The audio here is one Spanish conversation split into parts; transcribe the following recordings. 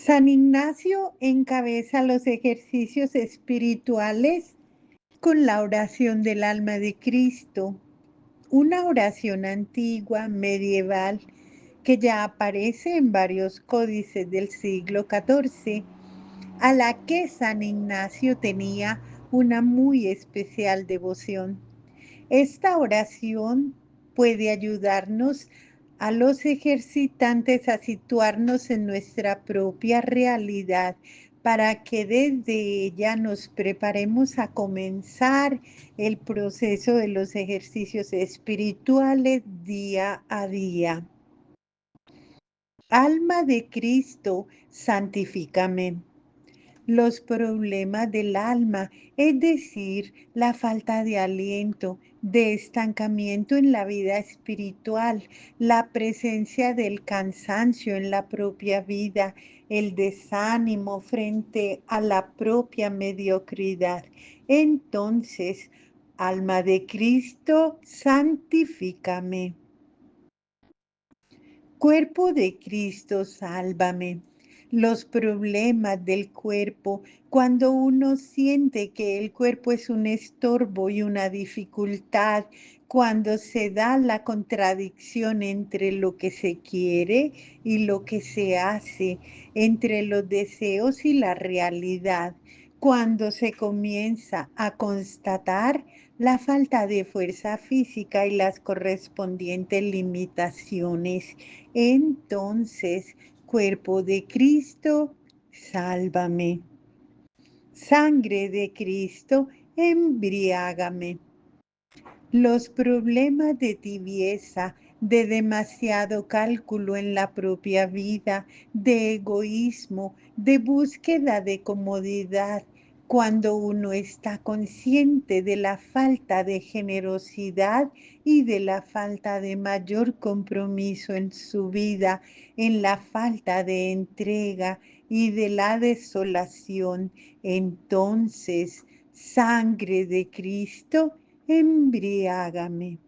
San Ignacio encabeza los ejercicios espirituales con la oración del alma de Cristo, una oración antigua, medieval, que ya aparece en varios códices del siglo XIV, a la que San Ignacio tenía una muy especial devoción. Esta oración puede ayudarnos a los ejercitantes a situarnos en nuestra propia realidad para que desde ella nos preparemos a comenzar el proceso de los ejercicios espirituales día a día. Alma de Cristo, santifícame. Los problemas del alma, es decir, la falta de aliento, de estancamiento en la vida espiritual, la presencia del cansancio en la propia vida, el desánimo frente a la propia mediocridad. Entonces, alma de Cristo, santifícame. Cuerpo de Cristo, sálvame. Los problemas del cuerpo, cuando uno siente que el cuerpo es un estorbo y una dificultad, cuando se da la contradicción entre lo que se quiere y lo que se hace, entre los deseos y la realidad, cuando se comienza a constatar la falta de fuerza física y las correspondientes limitaciones. Entonces, cuerpo de Cristo, sálvame. Sangre de Cristo, embriágame. Los problemas de tibieza, de demasiado cálculo en la propia vida, de egoísmo, de búsqueda de comodidad, cuando uno está consciente de la falta de generosidad y de la falta de mayor compromiso en su vida, en la falta de entrega y de la desolación, entonces, sangre de Cristo, embriágame.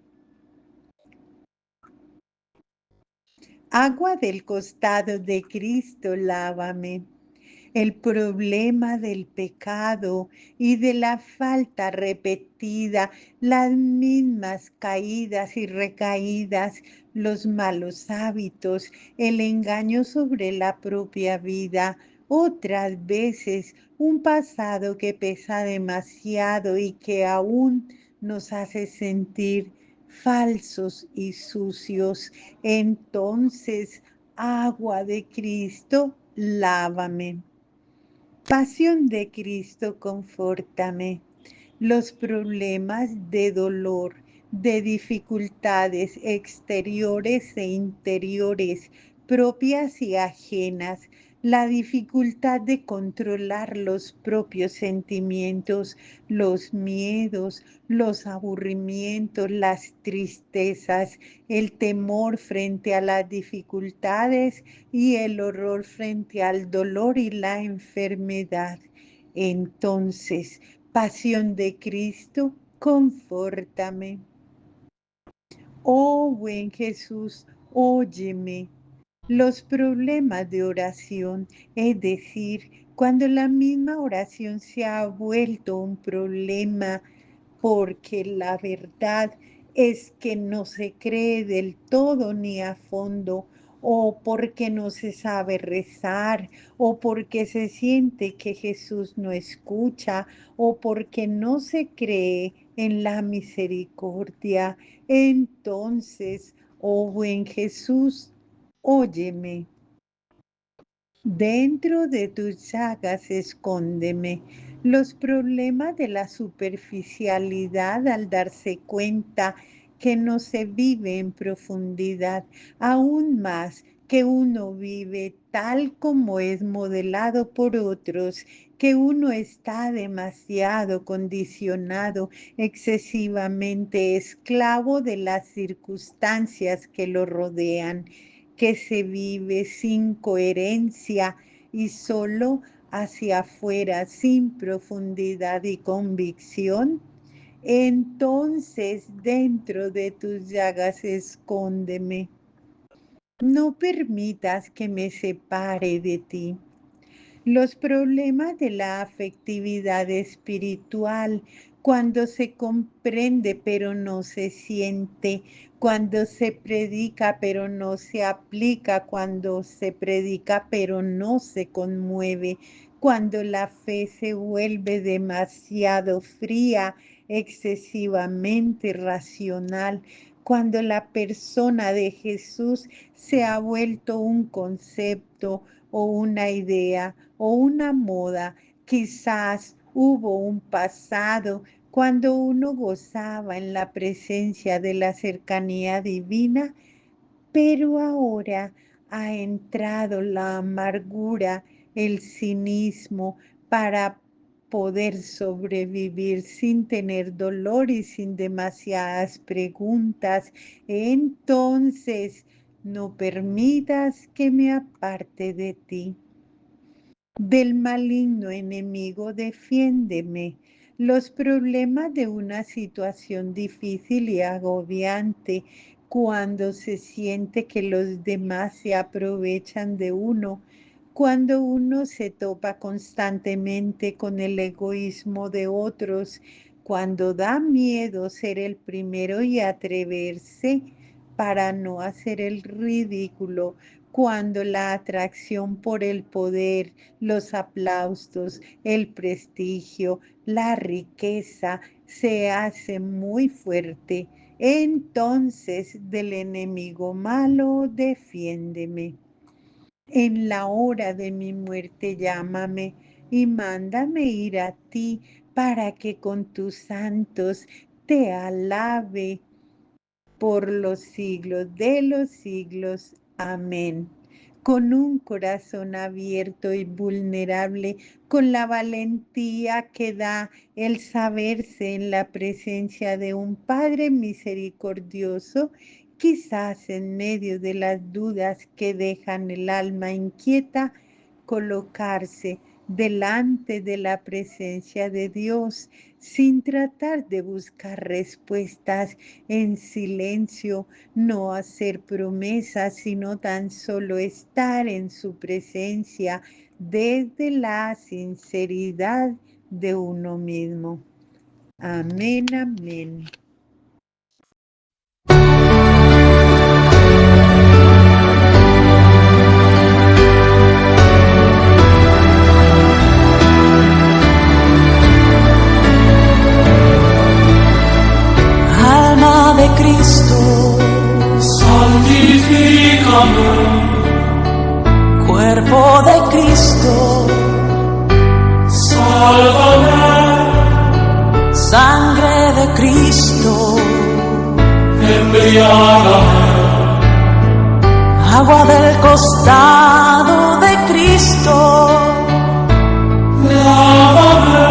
Agua del costado de Cristo, lávame. El problema del pecado y de la falta repetida, las mismas caídas y recaídas, los malos hábitos, el engaño sobre la propia vida, otras veces un pasado que pesa demasiado y que aún nos hace sentir falsos y sucios. Entonces, agua de Cristo, lávame. Pasión de Cristo, confórtame. Los problemas de dolor, de dificultades exteriores e interiores, propias y ajenas, la dificultad de controlar los propios sentimientos, los miedos, los aburrimientos, las tristezas, el temor frente a las dificultades y el horror frente al dolor y la enfermedad. Entonces, pasión de Cristo, confórtame. Oh buen Jesús, óyeme. Los problemas de oración, es decir, cuando la misma oración se ha vuelto un problema porque la verdad es que no se cree del todo ni a fondo, o porque no se sabe rezar, o porque se siente que Jesús no escucha, o porque no se cree en la misericordia. Entonces, oh buen Jesús, óyeme. Dentro de tus llagas escóndeme. Los problemas de la superficialidad al darse cuenta que no se vive en profundidad, aún más que uno vive tal como es modelado por otros, que uno está demasiado condicionado, excesivamente esclavo de las circunstancias que lo rodean, que se vive sin coherencia y solo hacia afuera, sin profundidad y convicción, entonces dentro de tus llagas escóndeme. No permitas que me separe de ti. Los problemas de la afectividad espiritual, cuando se comprende pero no se siente, cuando se predica pero no se aplica, cuando se predica pero no se conmueve, cuando la fe se vuelve demasiado fría, excesivamente racional, cuando la persona de Jesús se ha vuelto un concepto o una idea o una moda. Quizás hubo un pasado cuando uno gozaba en la presencia de la cercanía divina, pero ahora ha entrado la amargura, el cinismo para poder sobrevivir sin tener dolor y sin demasiadas preguntas. Entonces, no permitas que me aparte de ti. Del maligno enemigo, defiéndeme. Los problemas de una situación difícil y agobiante, cuando se siente que los demás se aprovechan de uno, cuando uno se topa constantemente con el egoísmo de otros, cuando da miedo ser el primero y atreverse para no hacer el ridículo, cuando la atracción por el poder, los aplausos, el prestigio, la riqueza se hace muy fuerte. Entonces del enemigo malo, defiéndeme. En la hora de mi muerte llámame y mándame ir a ti para que con tus santos te alabe por los siglos de los siglos. Amén. Con un corazón abierto y vulnerable, con la valentía que da el saberse en la presencia de un Padre misericordioso, quizás en medio de las dudas que dejan el alma inquieta, colocarse delante de la presencia de Dios sin tratar de buscar respuestas en silencio, no hacer promesas, sino tan solo estar en su presencia desde la sinceridad de uno mismo. Amén, amén. Alma de Cristo, santifícame. cuerpo de Cristo, Sálvame. sangre de Cristo, Embriágame. agua del costado de Cristo, Lávame.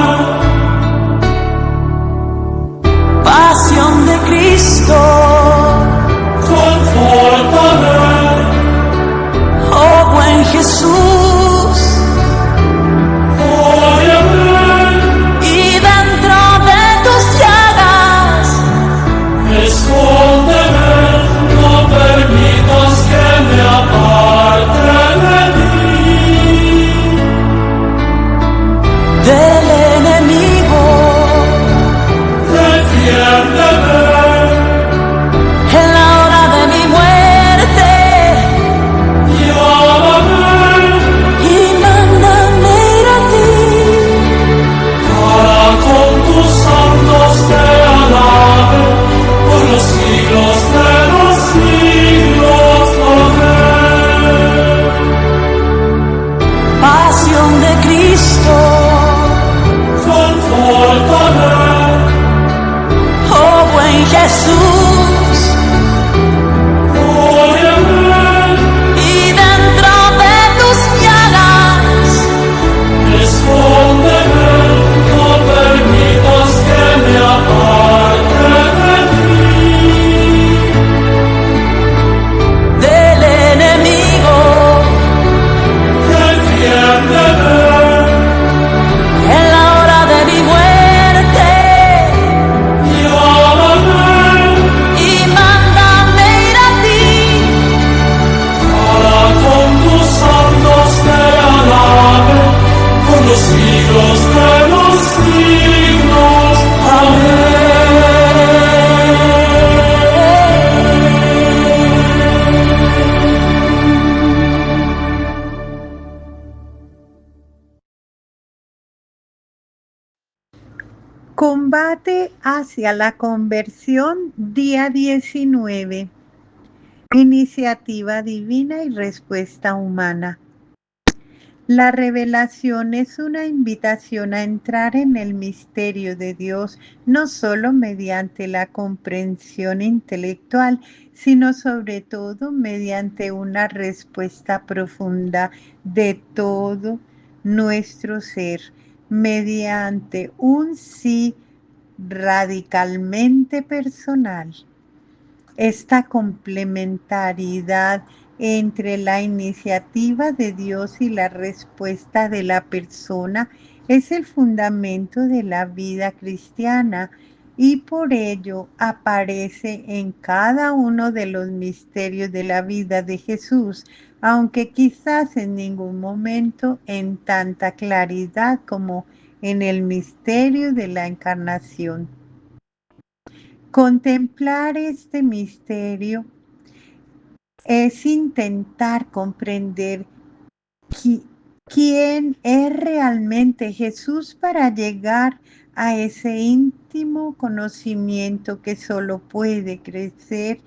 pasión de Cristo, Confórtame. oh buen Jesús, Óyeme. y dentro de tus llagas, Escóndeme. No permitas que me aparte de ti. del enemigo, Defiéndeme. en la hora de mi muerte, Llámame. Combate hacia la conversión, día 19. Iniciativa divina y respuesta humana. La revelación es una invitación a entrar en el misterio de Dios, no solo mediante la comprensión intelectual, sino sobre todo mediante una respuesta profunda de todo nuestro ser, mediante un sí radicalmente personal. Esta complementariedad entre la iniciativa de Dios y la respuesta de la persona es el fundamento de la vida cristiana y por ello aparece en cada uno de los misterios de la vida de Jesús, aunque quizás en ningún momento en tanta claridad como en el misterio de la encarnación. Contemplar este misterio es intentar comprender quién es realmente Jesús para llegar a ese íntimo conocimiento que solo puede crecer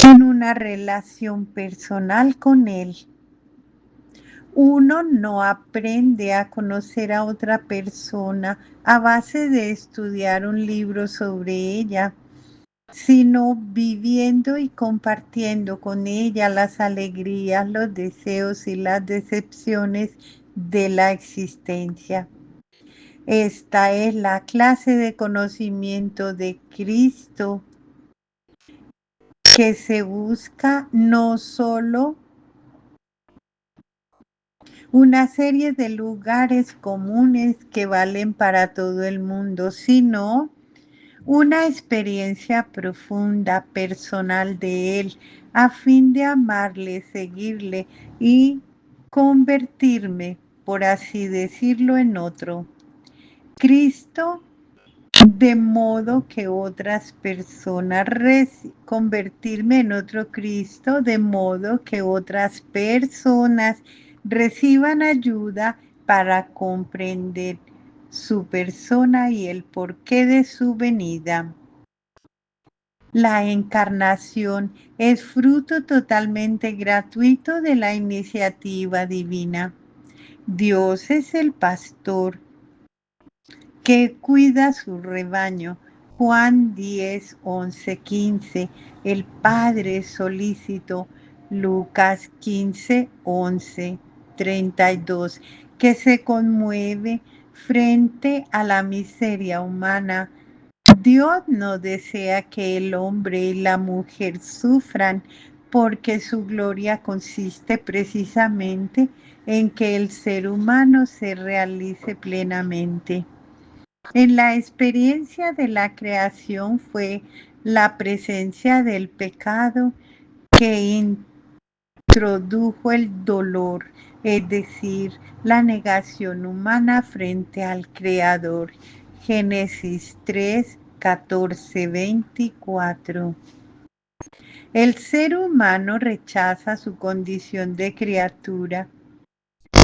en una relación personal con Él. Uno no aprende a conocer a otra persona a base de estudiar un libro sobre ella, sino viviendo y compartiendo con ella las alegrías, los deseos y las decepciones de la existencia. Esta es la clase de conocimiento de Cristo que se busca, no solo una serie de lugares comunes que valen para todo el mundo, sino una experiencia profunda, personal de Él, a fin de amarle, seguirle y convertirme, por así decirlo, en otro. Cristo, de modo que otras personas, convertirme en otro Cristo, de modo que otras personas reciban ayuda para comprender su persona y el porqué de su venida. La encarnación es fruto totalmente gratuito de la iniciativa divina. Dios es el pastor que cuida su rebaño. Juan 10, 11, 15. El Padre solícito. Lucas 15, 11, 32. Que se conmueve frente a la miseria humana. Dios no desea que el hombre y la mujer sufran, porque su gloria consiste precisamente en que el ser humano se realice plenamente. En la experiencia de la creación fue la presencia del pecado que introdujo el dolor, es decir, la negación humana frente al Creador. Génesis 3, 14, 24. El ser humano rechaza su condición de criatura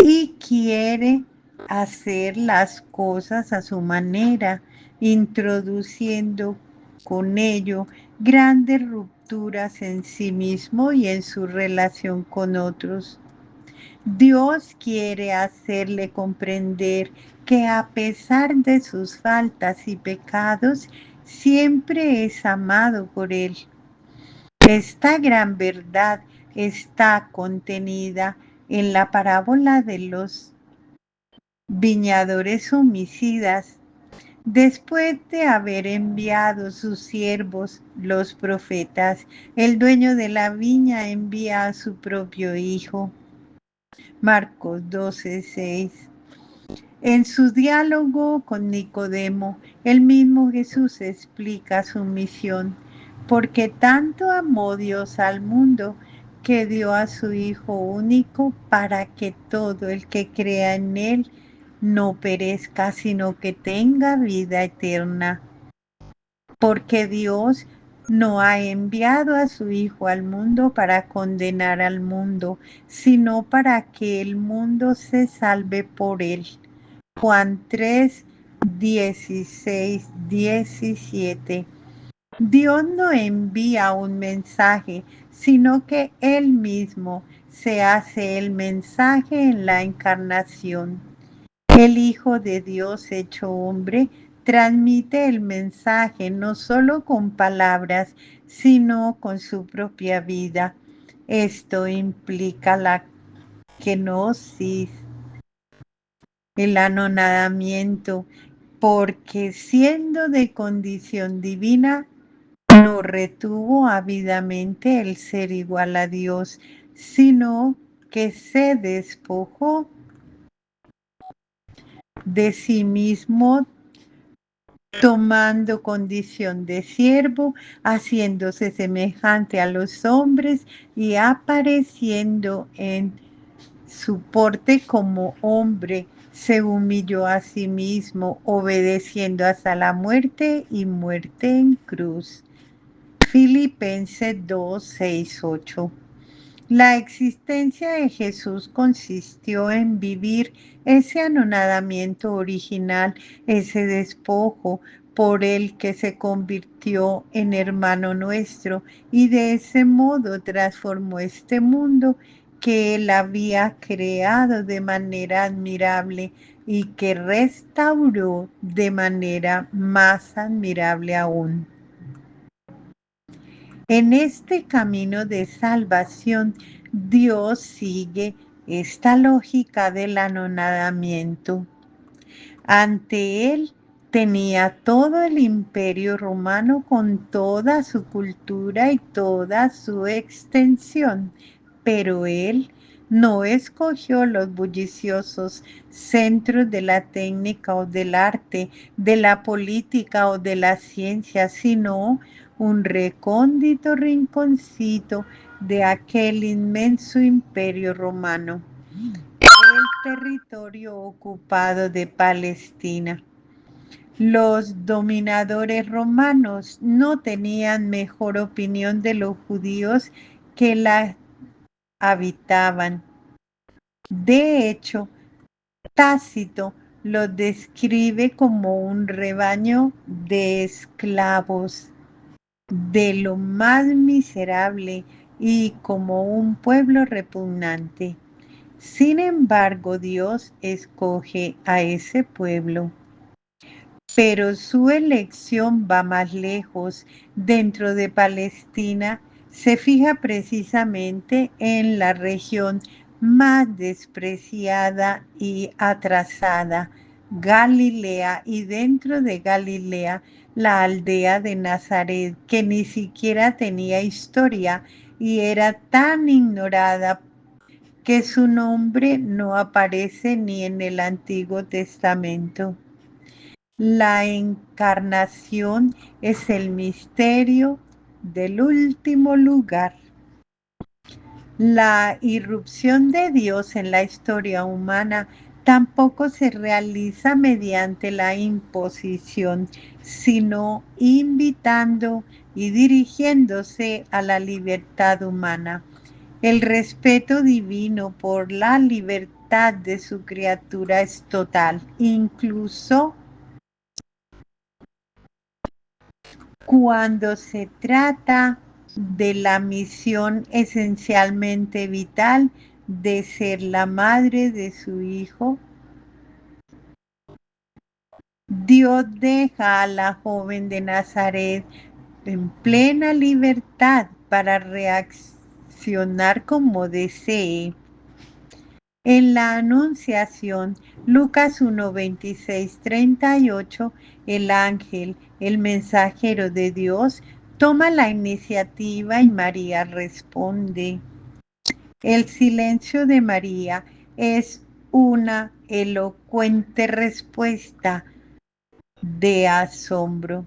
y quiere hacer las cosas a su manera, introduciendo con ello grandes rupturas en sí mismo y en su relación con otros. Dios quiere hacerle comprender que a pesar de sus faltas y pecados, siempre es amado por Él. Esta gran verdad está contenida en la parábola de los viñadores homicidas. Después de haber enviado sus siervos, los profetas, el dueño de la viña envía a su propio hijo. Marcos 12, 6. En su diálogo con Nicodemo, el mismo Jesús explica su misión, porque tanto amó Dios al mundo que dio a su Hijo único para que todo el que crea en Él no perezca, sino que tenga vida eterna. Porque Dios no ha enviado a su Hijo al mundo para condenar al mundo, sino para que el mundo se salve por Él. Juan 3, 16:17. Dios no envía un mensaje, sino que Él mismo se hace el mensaje en la encarnación. El Hijo de Dios hecho hombre transmite el mensaje no solo con palabras, sino con su propia vida. Esto implica la kenosis, el anonadamiento, porque siendo de condición divina, no retuvo ávidamente el ser igual a Dios, sino que se despojó de sí mismo, tomando condición de siervo, haciéndose semejante a los hombres y apareciendo en su porte como hombre, se humilló a sí mismo, obedeciendo hasta la muerte y muerte en cruz. Filipenses 2, 6, 8. La existencia de Jesús consistió en vivir ese anonadamiento original, ese despojo por el que se convirtió en hermano nuestro y de ese modo transformó este mundo que Él había creado de manera admirable y que restauró de manera más admirable aún. En este camino de salvación, Dios sigue esta lógica del anonadamiento. Ante él tenía todo el imperio romano con toda su cultura y toda su extensión, pero él no escogió los bulliciosos centros de la técnica o del arte, de la política o de la ciencia, sino un recóndito rinconcito de aquel inmenso imperio romano, el territorio ocupado de Palestina. Los dominadores romanos no tenían mejor opinión de los judíos que la habitaban. De hecho, Tácito los describe como un rebaño de esclavos, de lo más miserable y como un pueblo repugnante. Sin embargo, Dios escoge a ese pueblo, pero su elección va más lejos. Dentro de Palestina se fija precisamente en la región más despreciada y atrasada, Galilea, y dentro de Galilea la aldea de Nazaret, que ni siquiera tenía historia y era tan ignorada que su nombre no aparece ni en el Antiguo Testamento. La encarnación es el misterio del último lugar. La irrupción de Dios en la historia humana tampoco se realiza mediante la imposición, sino invitando y dirigiéndose a la libertad humana. El respeto divino por la libertad de su criatura es total, incluso cuando se trata de la misión esencialmente vital de ser la madre de su hijo. Dios deja a la joven de Nazaret en plena libertad para reaccionar como desee. En la Anunciación, Lucas 1, 26, 38, el ángel, el mensajero de Dios, toma la iniciativa y María responde. El silencio de María es una elocuente respuesta de asombro.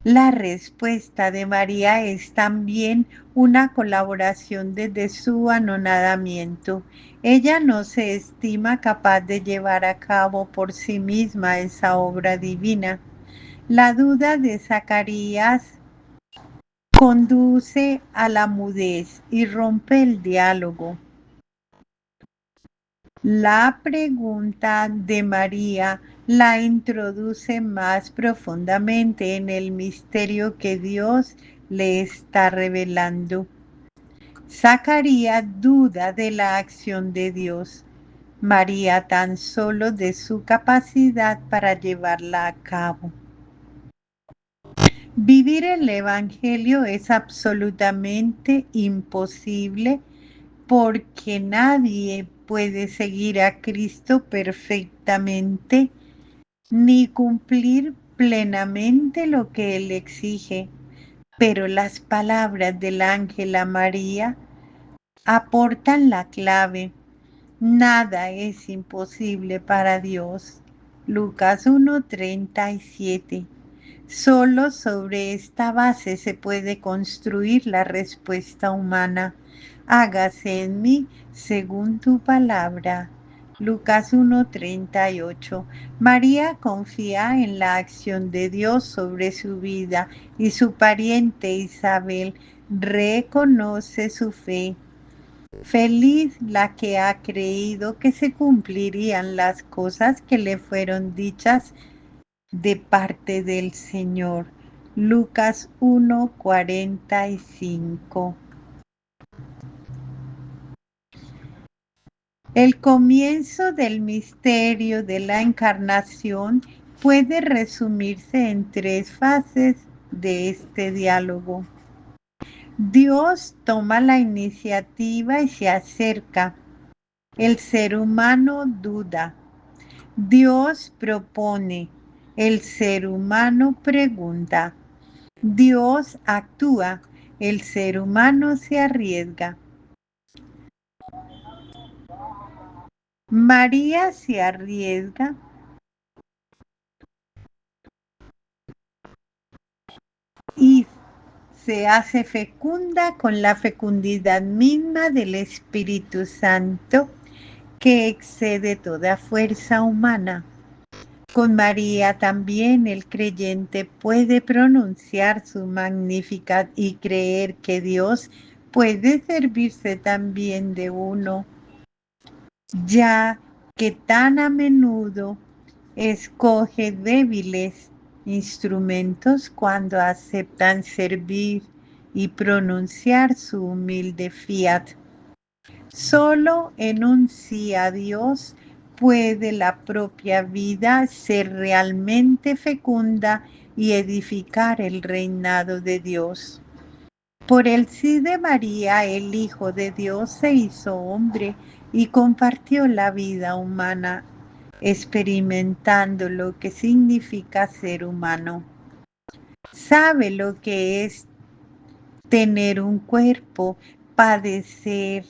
La respuesta de María es también una colaboración desde su anonadamiento. Ella no se estima capaz de llevar a cabo por sí misma esa obra divina. La duda de Zacarías conduce a la mudez y rompe el diálogo. La pregunta de María la introduce más profundamente en el misterio que Dios le está revelando. Zacarías duda de la acción de Dios, María tan solo de su capacidad para llevarla a cabo. Vivir el Evangelio es absolutamente imposible porque nadie puede seguir a Cristo perfectamente ni cumplir plenamente lo que Él exige. Pero las palabras del ángel a María aportan la clave. Nada es imposible para Dios. Lucas 1:37. Solo sobre esta base se puede construir la respuesta humana. Hágase en mí según tu palabra. Lucas 1:38. María confía en la acción de Dios sobre su vida y su pariente Isabel reconoce su fe. Feliz la que ha creído que se cumplirían las cosas que le fueron dichas de parte del Señor. Lucas 1:45. El comienzo del misterio de la encarnación puede resumirse en 3 fases de este diálogo. Dios toma la iniciativa y se acerca. El ser humano duda. Dios propone. El ser humano pregunta. Dios actúa. El ser humano se arriesga. María se arriesga y se hace fecunda con la fecundidad misma del Espíritu Santo que excede toda fuerza humana. Con María también el creyente puede pronunciar su Magnificat y creer que Dios puede servirse también de uno, ya que tan a menudo escoge débiles instrumentos cuando aceptan servir y pronunciar su humilde fiat. Solo en un sí a Dios puede la propia vida ser realmente fecunda y edificar el reinado de Dios. Por el sí de María, el Hijo de Dios se hizo hombre y compartió la vida humana, experimentando lo que significa ser humano. Sabe lo que es tener un cuerpo, padecer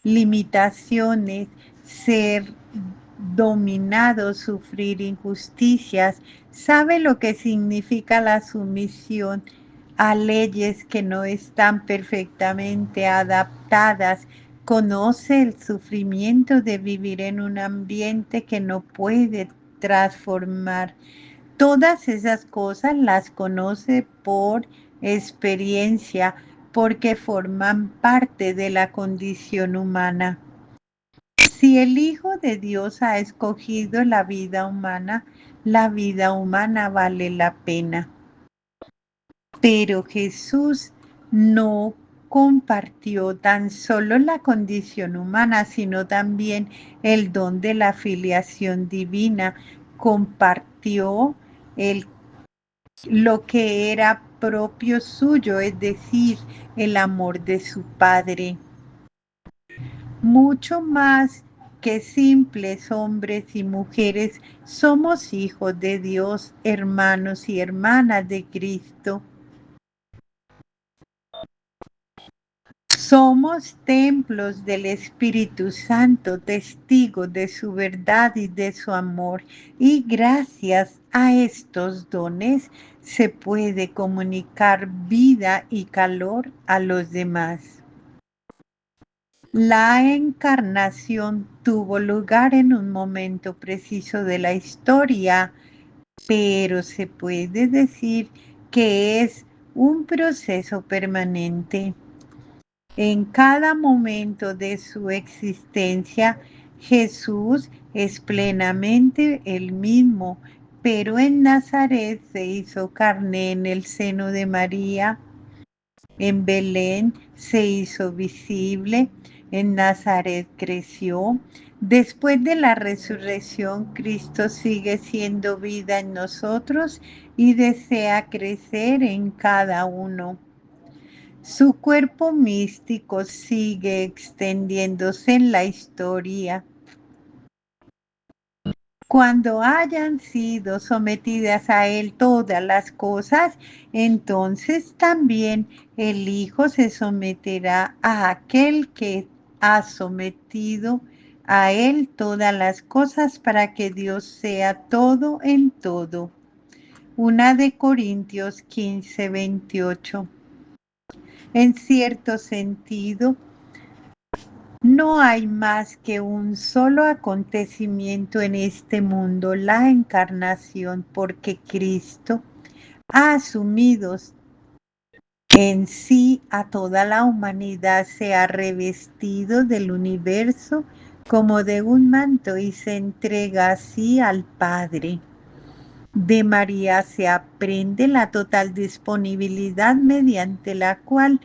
limitaciones, ser dominado, sufrir injusticias, sabe lo que significa la sumisión a leyes que no están perfectamente adaptadas, conoce el sufrimiento de vivir en un ambiente que no puede transformar. Todas esas cosas las conoce por experiencia, porque forman parte de la condición humana. Si el Hijo de Dios ha escogido la vida humana vale la pena. Pero Jesús no compartió tan solo la condición humana, sino también el don de la filiación divina. Compartió lo que era propio suyo, es decir, el amor de su Padre. Mucho más que simples hombres y mujeres, somos hijos de Dios, hermanos y hermanas de Cristo. Somos templos del Espíritu Santo, testigos de su verdad y de su amor, y gracias a estos dones se puede comunicar vida y calor a los demás. La encarnación tuvo lugar en un momento preciso de la historia, pero se puede decir que es un proceso permanente. En cada momento de su existencia, Jesús es plenamente el mismo, pero en Nazaret se hizo carne en el seno de María. En Belén se hizo visible, en Nazaret creció. Después de la resurrección, Cristo sigue siendo vida en nosotros y desea crecer en cada uno. Su cuerpo místico sigue extendiéndose en la historia. Cuando hayan sido sometidas a Él todas las cosas, entonces también el Hijo se someterá a aquel que ha sometido a Él todas las cosas para que Dios sea todo en todo. 1 Corintios 15:28. En cierto sentido, no hay más que un solo acontecimiento en este mundo, la encarnación, porque Cristo ha asumido en sí a toda la humanidad, se ha revestido del universo como de un manto y se entrega así al Padre. De María se aprende la total disponibilidad mediante la cual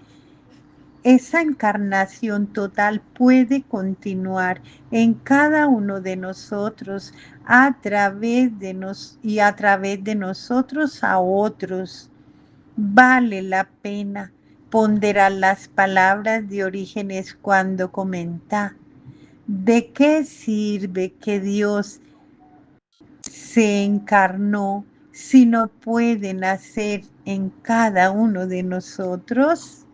esa encarnación total puede continuar en cada uno de nosotros a través de nosotros a otros. Vale la pena ponderar las palabras de Orígenes cuando comenta: ¿de qué sirve que Dios se encarnó si no puede nacer en cada uno de nosotros?